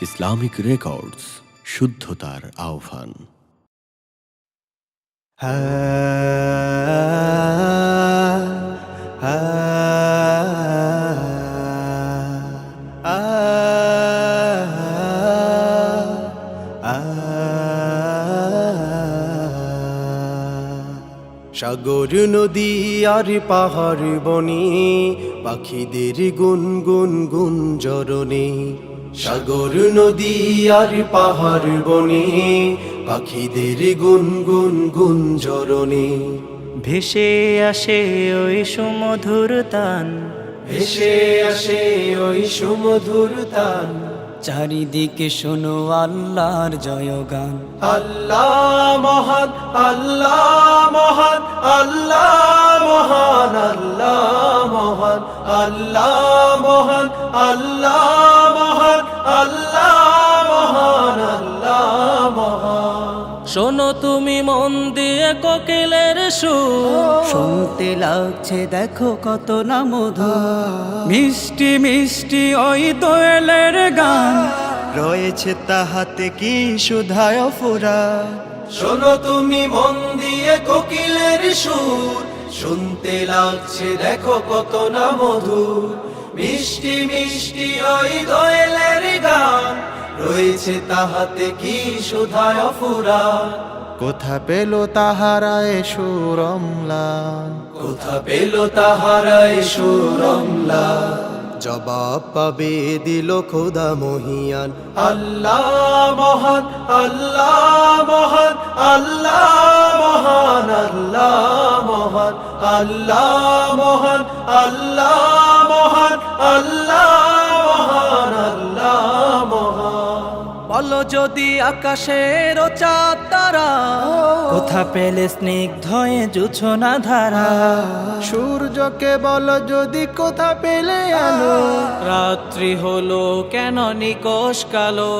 Islamic records, শুদ্ধতার আহ্বান। সাগর নদী আর পাহাড় বনে পাখিদের গুনগুন গুঞ্জরণে, সাগর নদী আর পাহাড় বনে পাখিদের গুনগুন গুঞ্জরণে। ভেসে আসে ওই সুমধুর তান, ভেসে আসে ওই সুমধুর তান। চারিদিকে শোনো আল্লাহর জয়গান। আল্লাহ মহান, আল্লাহ মহান, আল্লাহ মহান, আল্লাহ মহান, আল্লাহ মহান, আল্লাহ মহান, আল্লাহ মহান, আল্লাহ মহান। শোনো তুমি মন দিয়ে কোকিলের সুর, শুনতে লাগছে দেখো কত না মধু। মিষ্টি মিষ্টি ওই দোয়েলের গান, রয়েছে তাহাতে কি সুধায় ফুরা। শোনো তুমি মন দিয়ে কোকিলের সুর, শুনতে লাগছে দেখো কত না মধুর। মিষ্টি মিষ্টি ওই দোয়েলের গান, রয়েছে তাহাতে কি সুধায় ফুরা। কোথা পেল তাহারায় সুরমলান, কোথা পেল তাহারায় সুরমলা। জবাব পাবে দিল খোদা মহিয়ান। আল্লাহ মহান, আল্লাহ মহান, আল্লাহ মহান, আল্লাহ মহান, আল্লাহ মহান, আল্লাহ মহান, আল্লাহ মহান, আল্লাহ মহান। বলো যদি আকাশের চাঁদ তারা, কোথা পেলে স্নিগ্ধয়ে জোছনা ধারা। সূর্যকে বলো যদি কোথা পেলে আলো। রাত্রি হলো কেন নিকশ কালো।